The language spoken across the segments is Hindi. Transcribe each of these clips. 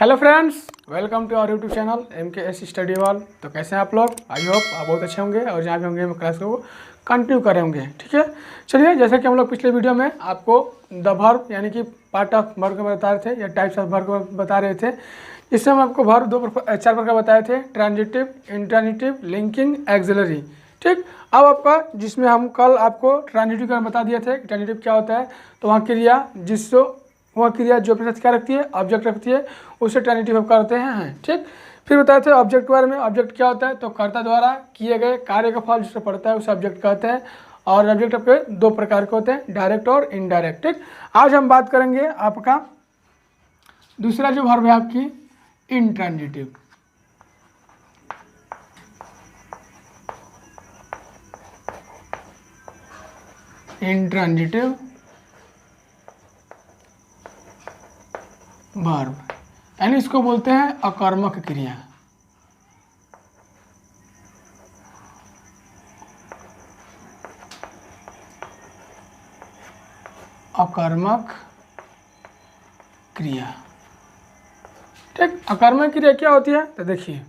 Hello friends, welcome to our YouTube channel MKS study hall. तो कैसे हैं आप लोग? आई होप आप बहुत अच्छे होंगे और जहाँ भी होंगे हम क्लास को कंटिन्यू कर रहे होंगे। ठीक है, चलिए जैसे कि हम लोग पिछले वीडियो में आपको द वर्ब यानी कि पार्ट ऑफ वर्ब को बता रहे थे या टाइप्स ऑफ वर्ब को बता रहे थे। इससे हम आपको वर्ब चार प्रकार बताए थे: ट्रांजिटिव, इंट्रांजिटिव, लिंकिंग, एक्सिलरी। ठीक, अब आपका जिसमें हम कल आपको ट्रांजिटिव का बता दिए थे। ट्रांजिटिव क्या होता है? तो वहाँ क्रिया जिससे वह क्रिया जो अपने साथ क्या रखती है, ऑब्जेक्ट रखती है, उसे ट्रांजिटिव हम करते हैं। ठीक, फिर बताए थे ऑब्जेक्ट के बारे में। ऑब्जेक्ट क्या होता है? तो कर्ता द्वारा किए गए कार्य का फल जिससे पड़ता है उसे ऑब्जेक्ट कहते हैं। और ऑब्जेक्ट आपके दो प्रकार के होते हैं, डायरेक्ट और इनडायरेक्ट। ठीक, आज हम बात करेंगे आपका दूसरा जो वर्ब है आपकी इंट्रांजिटिव। इंट्रांजिटिव वर्ब यानी इसको बोलते हैं अकर्मक क्रिया। अकर्मक क्रिया। ठीक, अकर्मक क्रिया क्या होती है? तो देखिए,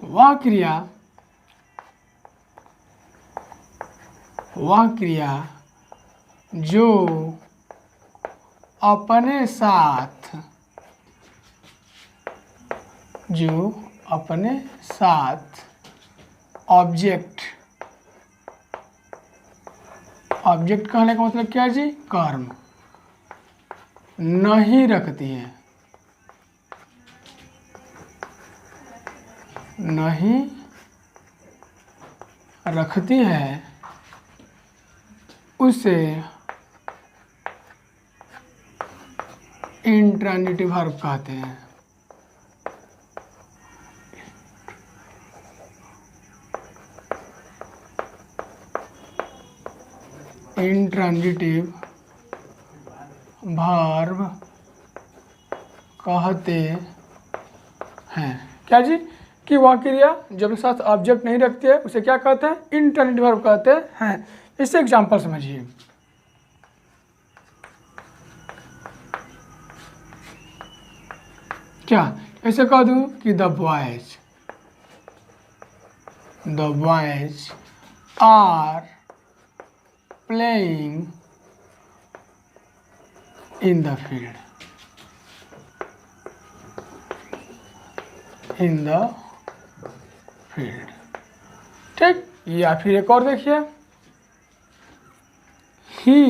वह क्रिया जो अपने साथ ऑब्जेक्ट कहने का मतलब क्या है जी? कर्म नहीं रखती है, उसे इंट्रांजिटिव वर्ब कहते हैं। इंट्रांजिटिव वर्ब कहते हैं क्या जी? कि वह क्रिया जो अपने साथ ऑब्जेक्ट नहीं रखती है उसे क्या कहते हैं? इंट्रांजिटिव वर्ब कहते हैं। इससे एग्जांपल समझिए। क्या ऐसे कह दूं कि the boys are playing in the field. ठीक, या फिर एक और देखिए, he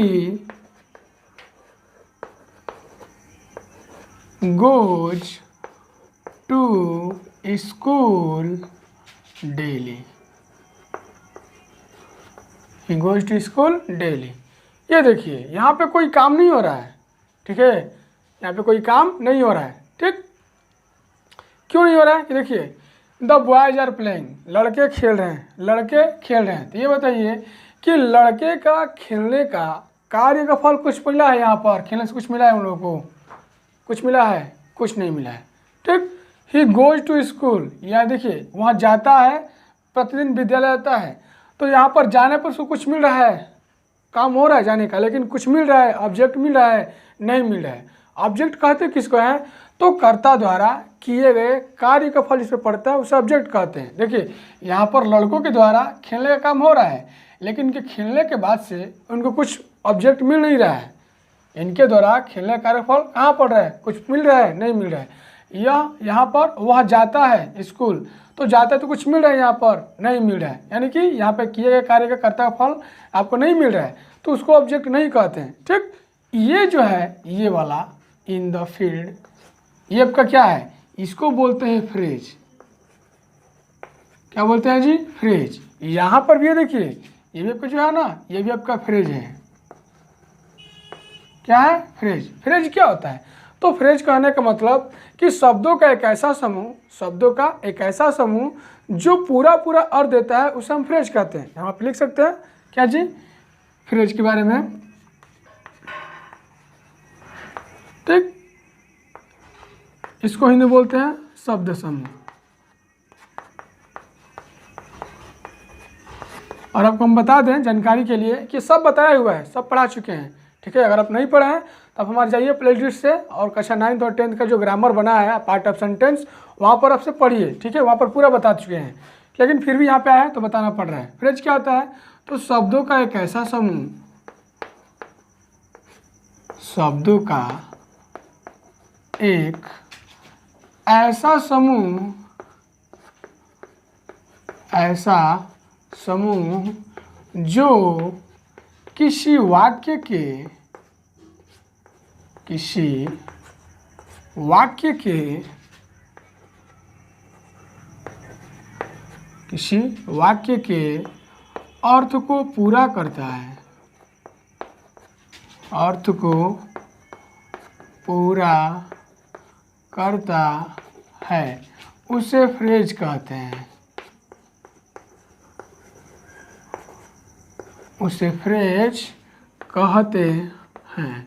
goes to school daily. ये देखिए, यहाँ पे कोई काम नहीं हो रहा है। ठीक है, यहाँ पे कोई काम नहीं हो रहा है। ठीक, क्यों नहीं हो रहा है? कि देखिए, द बॉयज आर प्लेइंग, लड़के खेल रहे हैं। तो ये बताइए कि लड़के का खेलने का कार्य का फल कुछ मिला है? यहाँ पर खेलने से कुछ मिला है उन लोगों को? कुछ मिला है? कुछ नहीं मिला है। ठीक, ही गोज टू स्कूल, यहाँ देखिए वहाँ जाता है, प्रतिदिन विद्यालय जाता है। तो यहाँ पर जाने पर उसको कुछ मिल रहा है, काम हो रहा है जाने का, लेकिन कुछ मिल रहा है, ऑब्जेक्ट मिल रहा है? नहीं मिल रहा है। ऑब्जेक्ट कहते किसको हैं? तो कर्ता द्वारा किए गए कार्य का फल जिस पर पड़ता है उसे ऑब्जेक्ट कहते हैं। देखिए, यहाँ पर लड़कों के द्वारा खेलने का काम हो रहा है, लेकिन इनके खेलने के बाद से उनको कुछ ऑब्जेक्ट मिल नहीं रहा है। इनके द्वारा खेलने का कार्यफल कहाँ पड़ रहा है? कुछ मिल रहा है? नहीं मिल रहा है। यहाँ पर वह जाता है स्कूल, तो जाता है तो कुछ मिल रहा है, यहाँ पर नहीं मिल रहा है। यानी कि यहाँ पे किए गए कार्य का कर्ता का फल आपको नहीं मिल रहा है, तो उसको ऑब्जेक्ट नहीं कहते हैं। ठीक, ये जो है ये वाला इन द फील्ड, ये आपका क्या है? इसको बोलते हैं फ्रेज। क्या बोलते हैं जी? फ्रेज। यहाँ पर भी ये देखिए, ये भी आपका जो है ना, ये भी आपका फ्रेज है। क्या है? फ्रेज। फ्रेज क्या होता है? तो फ्रेज कहने का मतलब कि शब्दों का एक ऐसा समूह जो पूरा अर्थ देता है उसे हम फ्रेज कहते हैं। हम आप लिख सकते हैं क्या जी फ्रेज के बारे में? ठीक, इसको हिंदी बोलते हैं शब्द समूह। और आपको हम बता दें जानकारी के लिए कि सब बताया हुआ है, सब पढ़ा चुके हैं। ठीक है। अगर आप नहीं पढ़े हैं तो आप हमारे जाइए प्ले लिस्ट से और कक्षा 9th और 10th का जो ग्रामर बना है पार्ट ऑफ सेंटेंस वहाँ पर आपसे पढ़िए, ठीक है। वहाँ पर पूरा बता चुके हैं, लेकिन फिर भी यहाँ पे आया तो बताना पड़ रहा है। फ्रेज क्या होता है? तो शब्दों का एक ऐसा समूह, शब्दों का एक ऐसा समूह, ऐसा समूह जो किसी वाक्य के अर्थ को पूरा करता है, अर्थ को पूरा करता है, उसे फ्रेज कहते हैं, उसे फ्रेज कहते हैं।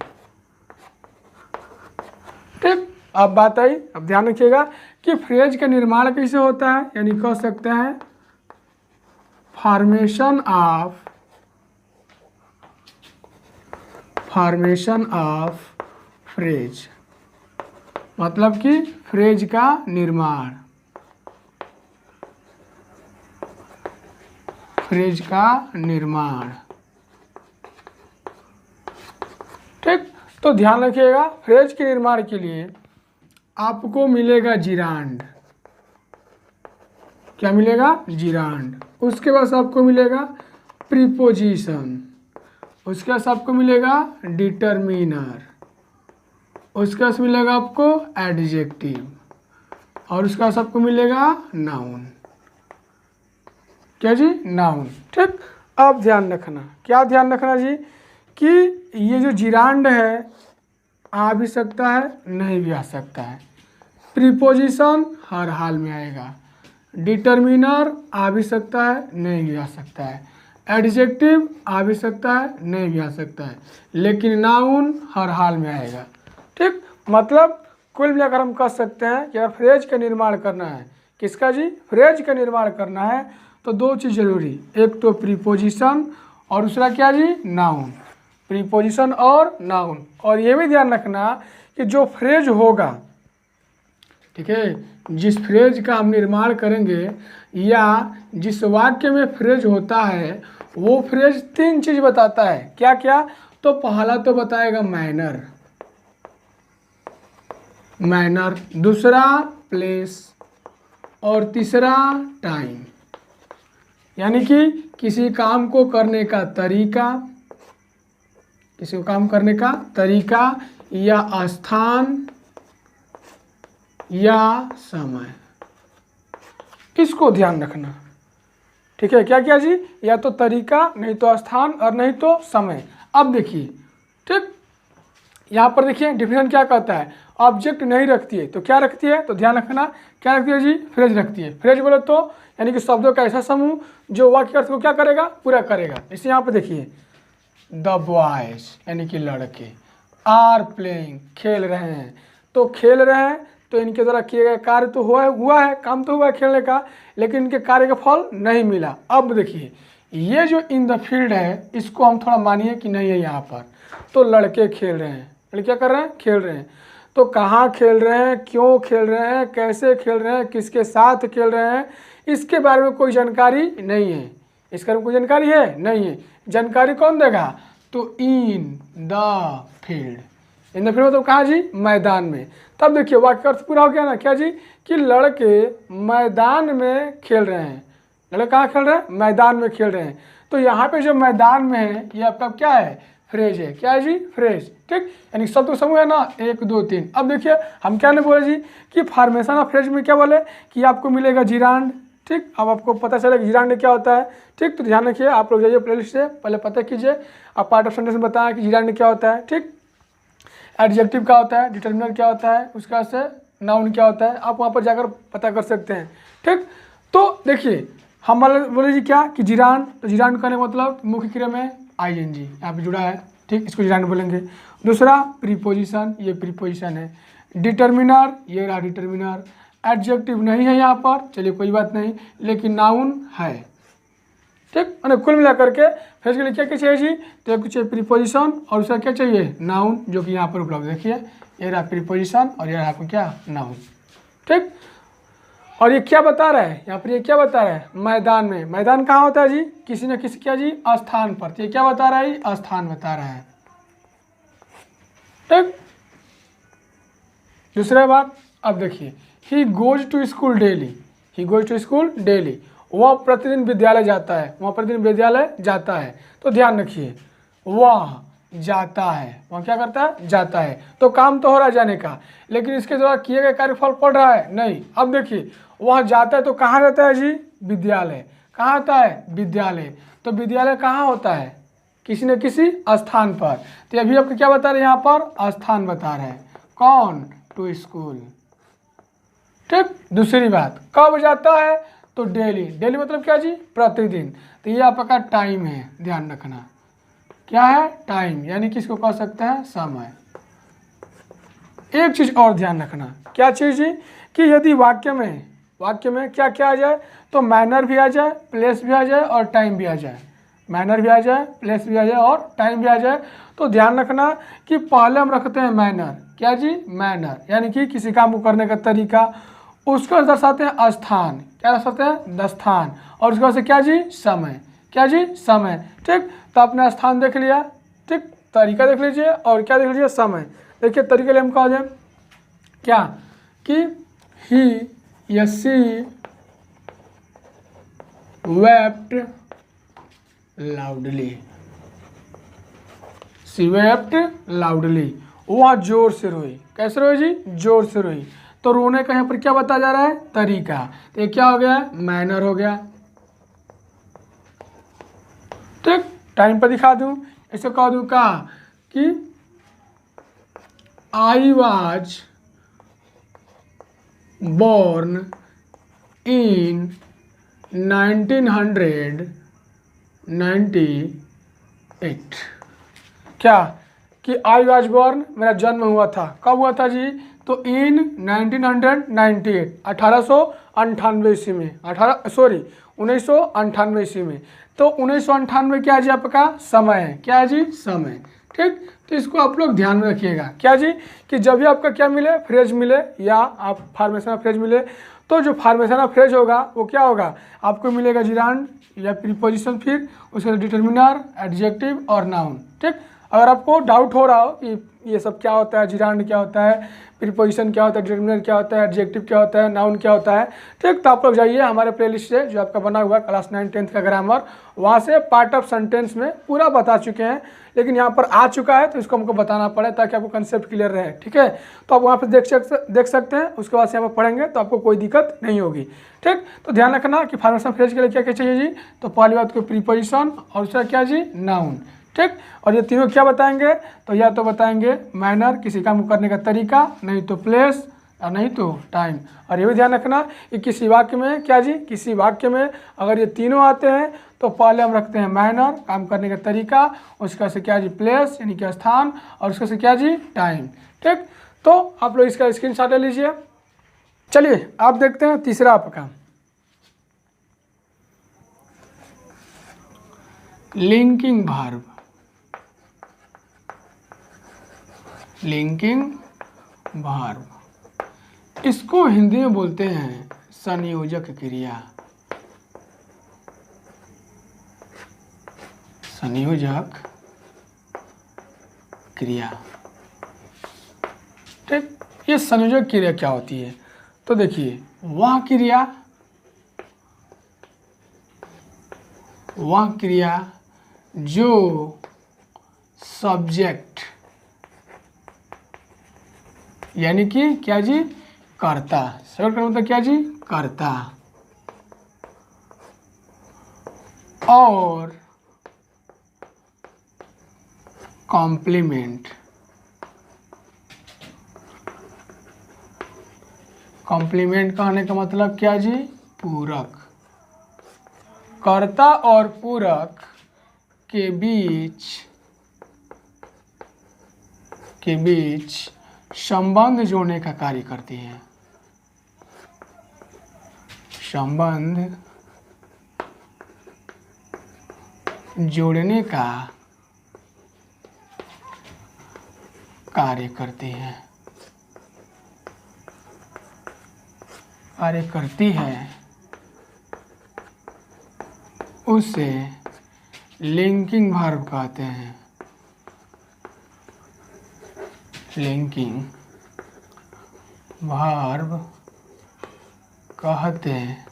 ठीक, अब बात आई, अब ध्यान रखिएगा कि फ्रेज का निर्माण कैसे होता है, यानी कह सकते हैं फॉर्मेशन ऑफ फ्रेज, मतलब कि फ्रेज का निर्माण, फ्रेज का निर्माण। ठीक, तो ध्यान रखिएगा फ्रेज के निर्माण के लिए आपको मिलेगा जिरांड। क्या मिलेगा? जिरांड। उसके बाद आपको मिलेगा प्रीपोजिशन, उसके बाद आपको मिलेगा डिटरमिनर, उसके बाद मिलेगा आपको एडजेक्टिव, और उसके बाद आपको मिलेगा नाउन। क्या जी? नाउन। ठीक, अब ध्यान रखना, क्या ध्यान रखना जी, कि ये जो जिरांड है आ भी सकता है, नहीं भी आ सकता है। प्रीपोजिशन हर हाल में आएगा, डिटरमिनर आ भी सकता है, नहीं भी आ सकता है, एडजेक्टिव आ भी सकता है, नहीं भी आ सकता है, लेकिन नाउन हर हाल में आएगा। ठीक, मतलब कुल मिलाकर हम कह सकते हैं कि अगर फ्रेज का निर्माण करना है, किसका जी? फ्रेज का निर्माण करना है तो दो चीज़ जरूरी, एक तो प्रीपोजिशन और दूसरा क्या जी? नाउन। प्रीपोजिशन और नाउन। और ये भी ध्यान रखना कि जो फ्रेज होगा, ठीक है, जिस फ्रेज का हम निर्माण करेंगे या जिस वाक्य में फ्रेज होता है वो फ्रेज तीन चीज बताता है। क्या क्या? तो पहला तो बताएगा मैनर, दूसरा प्लेस, और तीसरा टाइम, यानी कि किसी काम को करने का तरीका, किसी काम करने का तरीका या स्थान या समय, इसको ध्यान रखना। ठीक है, क्या क्या जी? या तो तरीका, नहीं तो स्थान, और नहीं तो समय। अब देखिए, ठीक, यहाँ पर देखिए डिफिनेशन क्या कहता है, ऑब्जेक्ट नहीं रखती है तो क्या रखती है? तो ध्यान रखना, क्या रखती है जी? फ्रेज रखती है। फ्रेज बोले तो यानी कि शब्दों का ऐसा समूह जो वाक्य अर्थ को क्या करेगा? पूरा करेगा। इसे यहाँ पर देखिए, द बॉयज यानी कि लड़के, आर प्लेइंग खेल रहे हैं, तो खेल रहे हैं तो इनके द्वारा किए गए कार्य तो हुआ है, काम तो हुआ है खेलने का, लेकिन इनके कार्य का फल नहीं मिला। अब देखिए ये जो इन द फील्ड है, इसको हम थोड़ा मानिए कि नहीं है यहाँ पर, तो लड़के खेल रहे हैं, लड़के क्या कर रहे हैं? खेल रहे हैं। तो कहाँ खेल रहे हैं, क्यों खेल रहे हैं, कैसे खेल रहे हैं, किसके साथ खेल रहे हैं, इसके बारे में कोई जानकारी नहीं है। इसके बारे में कोई जानकारी है? नहीं है। जानकारी कौन देगा? तो इन the field, in the field मतलब कहाँ जी? मैदान में। तब देखिए वाक्य अर्थ पूरा हो गया ना। क्या जी? कि लड़के मैदान में खेल रहे हैं। लड़के कहाँ खेल रहे हैं? मैदान में खेल रहे हैं। तो यहाँ पे जो मैदान में है ये आपका क्या है? फ्रेज है। क्या है जी? फ्रेज। ठीक, यानी शब्द का समूह है ना, 1 2 3। अब देखिए हम क्या नहीं बोले जी कि फॉर्मेशन ऑफ फ्रेज में क्या बोले कि आपको मिलेगा जिरांड। ठीक, अब आपको पता चला कि जिरांड क्या होता है। ठीक, तो ध्यान रखिए, आप लोग जाइए प्लेलिस्ट से पहले पता कीजिए। आप पार्ट ऑफ सेंटेंस में बताया कि जिरांड क्या होता है। ठीक, एडजेक्टिव क्या होता है, डिटरमिनर क्या होता है, उसका से नाउन क्या होता है, आप वहाँ पर जाकर पता कर सकते हैं। ठीक, तो देखिए हम बोले जी क्या कि जिरांड, तो जिरांड करने का मतलब मुख्य क्रिया में ING यहाँ पे जुड़ा है। ठीक, इसको जिरांड बोलेंगे। दूसरा प्रीपोजिशन, ये प्रीपोजिशन है। डिटरमिनर, ये रहा डिटरमिनर। एडजेक्टिव नहीं है यहाँ पर, चलिए कोई बात नहीं, लेकिन नाउन है। ठीक। मैंने कुल मिला करके फ्रेज के लिए क्या क्या चाहिए जी, तो कुछ प्रीपोजिशन और उसका क्या चाहिए, नाउन, जो कि यहाँ पर उपलब्ध देखिए, ये रहा प्रीपोजिशन और ये रहा आपको क्या, नाउन। ठीक। और ये क्या बता रहा है यहाँ पर, ये क्या बता रहा है, मैदान में। मैदान कहाँ होता है जी, किसी न किसी क्या जी, स्थान पर। तो ये क्या बता रहा है, स्थान बता रहा है। ठीक। दूसरा बात, अब देखिए, he goes to school daily, he goes to school daily, वह प्रतिदिन विद्यालय जाता है, वह प्रतिदिन विद्यालय जाता है। तो ध्यान रखिए, वह जाता है, वह क्या करता है, जाता है। तो काम तो हो रहा है जाने का, लेकिन इसके द्वारा किए गए कार्यफल पड़ रहा है नहीं। अब देखिए, वह जाता है तो कहाँ रहता है जी, विद्यालय। कहाँ आता है, विद्यालय। तो विद्यालय कहाँ होता है, किसी न किसी स्थान पर। तो अभी आपको क्या बता रहे हैं, यहाँ पर स्थान बता रहे हैं, कौन, टू स्कूल। ठीक। दूसरी बात, कब जाता है, तो डेली। डेली मतलब क्या जी, प्रतिदिन। तो ये आपका टाइम है, ध्यान रखना, क्या है, टाइम, यानी कि इसको कह सकते हैं समय। एक चीज और ध्यान रखना, क्या चीज जी, कि यदि वाक्य में क्या क्या आ जाए, तो मैनर भी आ जाए, प्लेस भी आ जाए और टाइम भी आ जाए। मैनर भी आ जाए, प्लेस भी आ जाए और टाइम भी आ जाए। तो ध्यान रखना कि पहले हम रखते हैं मैनर, क्या जी, मैनर, यानी कि किसी काम को करने का तरीका। उसको दर्शाते हैं स्थान, क्या दर्शाते हैं, स्थान। और उसके बाद से क्या जी, समय, क्या जी, समय। ठीक। तो आपने स्थान देख लिया, ठीक, तरीका देख लीजिए और क्या देख लीजिए, समय। देखिए तरीके लिए हम कहा जाए क्या, कि ही या सी wept loudly, सी wept loudly, वह जोर से रोई। कैसे रोई जी, जोर से रोई। तो रोने का यहाँ पर क्या बताया जा रहा है, तरीका। तो ये क्या हो गया, मैनर हो गया। ठीक। टाइम पर दिखा दूं, इसे कह दूं का, कि आई वॉज born in 1998। क्या, कि आई वॉज बॉर्न, मेरा जन्म हुआ था, कब हुआ था जी, तो इन 1998, 1898 ईस्वी में, 1998 ईस्वी में। तो 1998 क्या जी आपका समय है, क्या है जी, समय। ठीक। तो इसको आप लोग ध्यान में रखिएगा, क्या जी, कि जब भी आपका क्या मिले, फ्रेज मिले या आप फॉर्मेशन फ्रेज मिले, तो जो फॉर्मेशन फ्रेज होगा वो क्या होगा, आपको मिलेगा जिरांड या प्रीपोजिशन, फिर उसके डिटर्मिनर, एडजेक्टिव और नाउन। ठीक। अगर आपको डाउट हो रहा हो कि ये सब क्या होता है, जिरांड क्या होता है, प्रीपोजिशन क्या होता है, डिटर्मिनर क्या होता है, एडजेक्टिव क्या होता है, नाउन क्या होता है, ठीक, तो आप लोग जाइए हमारे प्लेलिस्ट से जो आपका बना हुआ है क्लास 9 10th का ग्रामर, वहाँ से पार्ट ऑफ सेंटेंस में पूरा बता चुके हैं। लेकिन यहाँ पर आ चुका है तो इसको हमको बताना पड़े ताकि आपको कंसेप्ट क्लियर रहे। ठीक है, तो आप वहाँ पर देख सकते हैं, उसके बाद से यहाँ पर पढ़ेंगे तो आपको कोई दिक्कत नहीं होगी। ठीक। तो ध्यान रखना कि फॉर्मेशन फ्रेज के लिए क्या क्या चाहिए जी, तो पहली बात को प्रीपोजिशन और उसका क्या जी, नाउन। ठीक। और ये तीनों क्या बताएंगे, तो या तो बताएंगे मैनर, किसी काम को करने का तरीका, नहीं तो प्लेस और नहीं तो टाइम। और ये भी ध्यान रखना कि किसी वाक्य में क्या जी, किसी वाक्य में अगर ये तीनों आते हैं तो पहले हम रखते हैं मैनर, काम करने का तरीका, उसका से क्या जी, प्लेस यानी कि स्थान, और उसका से क्या जी, टाइम। ठीक। तो आप लोग इसका स्क्रीनशॉट ले लीजिए। चलिए आप देखते हैं तीसरा आपका लिंकिंग वर्ब। लिंकिंग वर्ब, इसको हिंदी में बोलते हैं संयोजक क्रिया। संयोजक क्रिया। ठीक। ये संयोजक क्रिया क्या होती है, तो देखिए, वह क्रिया जो सब्जेक्ट यानी कि क्या जी, कर्ता, सब्जेक्ट का मतलब क्या जी, कर्ता, और कॉम्प्लीमेंट। कॉम्प्लीमेंट कहने का मतलब क्या जी, पूरक। कर्ता और पूरक के बीच संबंध जोड़ने का कार्य करती हैं। संबंध जोड़ने का कार्य करती है, उसे लिंकिंग वर्ब कहते हैं। लिंकिंग वर्ब कहते हैं।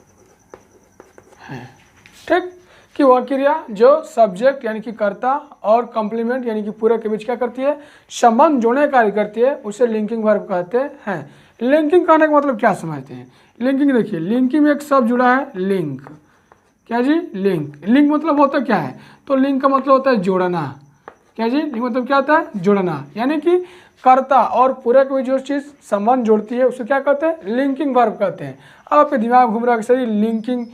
ठीक, कि वह क्रिया जो सब्जेक्ट यानी कि कर्ता और कॉम्प्लीमेंट यानी कि पूरक के बीच क्या करती है, संबंध जोड़ने का कार्य करती है, उसे लिंकिंग वर्ब कहते हैं। लिंकिंग कहने का मतलब क्या समझते हैं? लिंकिंग देखिए, लिंकिंग में एक शब्द जुड़ा है लिंक। क्या जी? लिंक। लिंक मतलब होता क्या है? तो लिंक का मतलब होता है जोड़ना। क्या जी? लिंक मतलब क्या होता है? जोड़ना। यानी कि कर्ता और पूरक में जो चीज़ संबंध जोड़ती है उसे क्या कहते हैं? लिंकिंग वर्ब कहते हैं। अब आपके दिमाग घूम रहा है कि सही लिंकिंग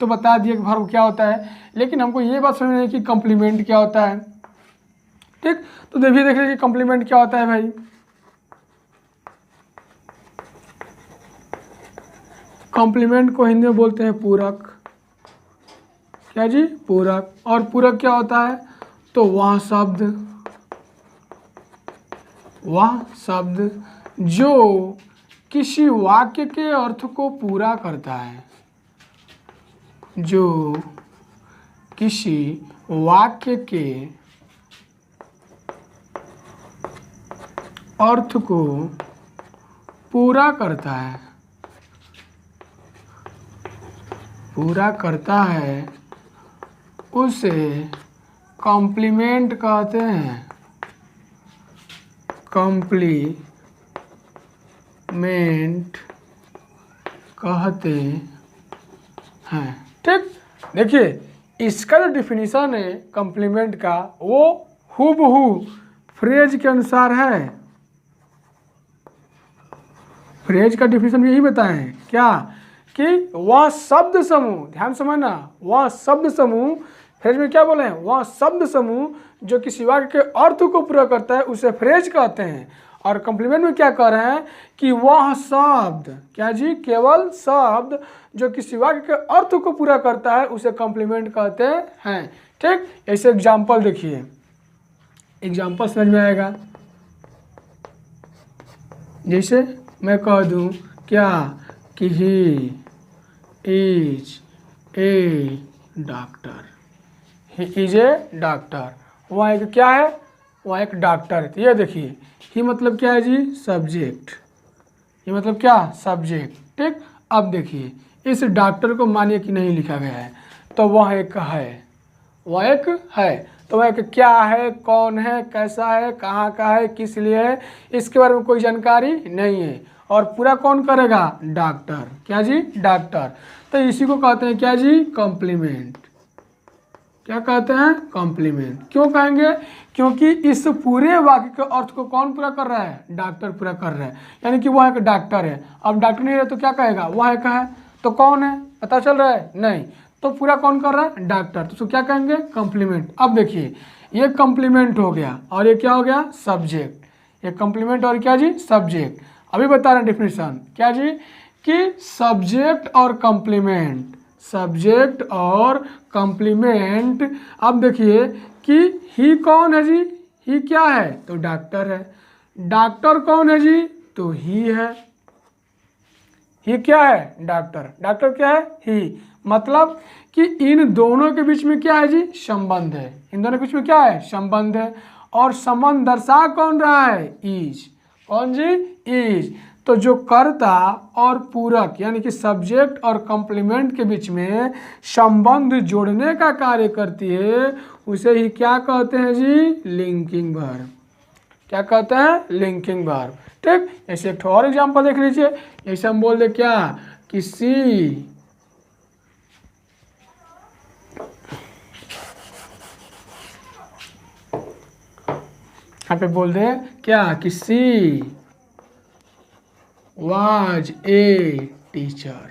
तो बता दिए कि वर्ब क्या होता है, लेकिन हमको ये बात समझना है कि कॉम्प्लीमेंट क्या होता है। ठीक, तो देख लीजिए कि कॉम्प्लीमेंट क्या होता है भाई। कॉम्प्लीमेंट को हिंदी में बोलते हैं पूरक। क्या जी? पूरक। और पूरक क्या होता है? तो वह शब्द जो किसी वाक्य के अर्थ को पूरा करता है, जो किसी वाक्य के अर्थ को पूरा करता है, उसे कॉम्प्लीमेंट कहते हैं। कॉम्प्लीमेंट कहते हैं। ठीक, देखिए इसका जो डिफिनीशन है कॉम्प्लीमेंट का, वो हूबहू फ्रेज के अनुसार है। फ्रेज का डिफिनीशन यही बताएं क्या, कि वह शब्द समूह, ध्यान समझना, वह शब्द समूह, फ्रेज में क्या बोले हैं? वह शब्द समूह जो किसी वाक्य के अर्थ को पूरा करता है उसे फ्रेज कहते हैं। और कॉम्प्लीमेंट में क्या कह रहे हैं कि वह शब्द, क्या जी? केवल शब्द जो किसी वाक्य के अर्थ को पूरा करता है उसे कॉम्प्लीमेंट कहते हैं। ठीक, ऐसे एग्जाम्पल देखिए, एग्जाम्पल समझ में आएगा। जैसे मैं कह दूं क्या कि he is a doctor. He is a doctor, वह एक क्या है? वह एक डॉक्टर है। तो ये देखिए, ही मतलब क्या है जी? सब्जेक्ट। ये मतलब क्या? सब्जेक्ट। ठीक, अब देखिए इस डॉक्टर को मानिए कि नहीं लिखा गया है, तो वह एक है। वह एक है, तो वह एक क्या है, कौन है, कैसा है, कहाँ का है, किस लिए है, इसके बारे में कोई जानकारी नहीं है। और पूरा कौन करेगा? डॉक्टर। क्या जी? डॉक्टर। तो इसी को कहते हैं क्या जी? कॉम्प्लीमेंट। क्या कहते हैं? कॉम्प्लीमेंट। क्यों कहेंगे? क्योंकि इस पूरे वाक्य के अर्थ को कौन पूरा कर रहा है? डॉक्टर पूरा कर रहा है। यानी कि वह एक डॉक्टर है। अब डॉक्टर नहीं रहे तो क्या कहेगा? वह एक है। तो कौन है पता चल रहा है? नहीं। तो पूरा कौन कर रहा है? डॉक्टर। तो उसको क्या कहेंगे? कॉम्प्लीमेंट। अब देखिए ये कॉम्प्लीमेंट हो गया और ये क्या हो गया? सब्जेक्ट। ये कॉम्प्लीमेंट और क्या जी? सब्जेक्ट। अभी बता रहे हैं डिफिनेशन। क्या जी? कि सब्जेक्ट और कॉम्प्लीमेंट, सब्जेक्ट और कॉम्प्लीमेंट। अब देखिए कि ही कौन है जी? ही क्या है? तो डॉक्टर है। डॉक्टर कौन है जी? तो ही है। ही क्या है? डॉक्टर। डॉक्टर क्या है? ही। मतलब कि इन दोनों के बीच में क्या है जी? संबंध है। इन दोनों के बीच में क्या है? संबंध है। और संबंध दर्शा कौन रहा है? इज। कौन जी? इज। तो जो कर्ता और पूरक यानी कि सब्जेक्ट और कॉम्प्लीमेंट के बीच में संबंध जोड़ने का कार्य करती है उसे ही क्या कहते हैं जी? Linking verb. क्या कहते हैं? Linking verb. ठीक, ऐसे एक और एग्जांपल देख लीजिए। जैसे हम बोल दे क्या कि सी यहाँ पे बोल दे क्या कि she was a teacher.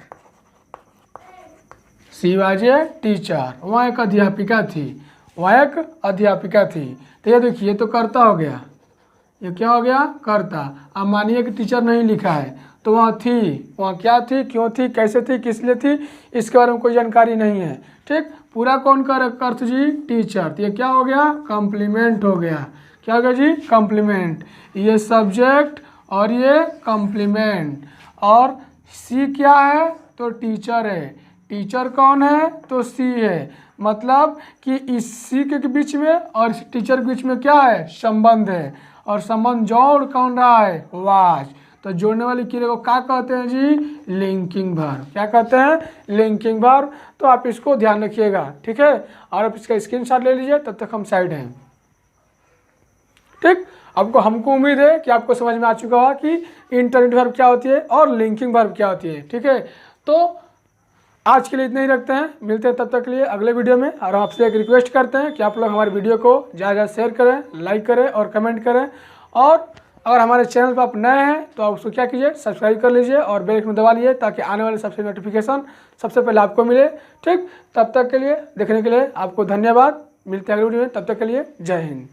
She was a teacher, वह एक अध्यापिका थी। वह एक अध्यापिका थी। तो ये देखिए तो कर्ता हो गया। ये क्या हो गया? कर्ता। अब मानिए कि टीचर नहीं लिखा है तो वहाँ थी, वहाँ क्या थी, क्यों थी, कैसे थी, किस लिए थी, इसके बारे में कोई जानकारी नहीं है। ठीक, पूरा कौन का अर्थ जी, टीचर। तो ये क्या हो गया, कॉम्प्लीमेंट हो गया। क्या हो गया जी, कॉम्प्लीमेंट। ये सब्जेक्ट और ये कॉम्प्लीमेंट। और सी क्या है, तो टीचर है। टीचर कौन है, तो सी है। मतलब कि इस सी के बीच में और इस टीचर के बीच में क्या है, संबंध है। और संबंध जोड़ कौन रहा है, वाज। तो जोड़ने वाली क्रिया को क्या कहते हैं जी, लिंकिंग वर्ब। क्या कहते हैं, लिंकिंग वर्ब। तो आप इसको ध्यान रखिएगा, ठीक है। और आप इसका स्क्रीनशॉट ले लीजिए, तब तक हम साइड हैं। ठीक, आपको हमको उम्मीद है कि आपको समझ में आ चुका होगा कि इंटरनेट वर्ब क्या होती है और लिंकिंग वर्ब क्या होती है। ठीक है, तो आज के लिए इतना ही रखते हैं, मिलते हैं तब तक के लिए अगले वीडियो में। और आपसे एक रिक्वेस्ट करते हैं कि आप लोग हमारे वीडियो को ज़्यादा शेयर करें, लाइक करें और कमेंट करें। और अगर हमारे चैनल पर आप नए हैं तो आप उसको क्या कीजिए, सब्सक्राइब कर लीजिए और बेल आइकन दबा लीजिए, ताकि आने वाले सबसे नोटिफिकेशन सबसे पहले आपको मिले। ठीक, तब तक के लिए देखने के लिए आपको धन्यवाद। मिलते हैं अगले वीडियो में, तब तक के लिए जय हिंद।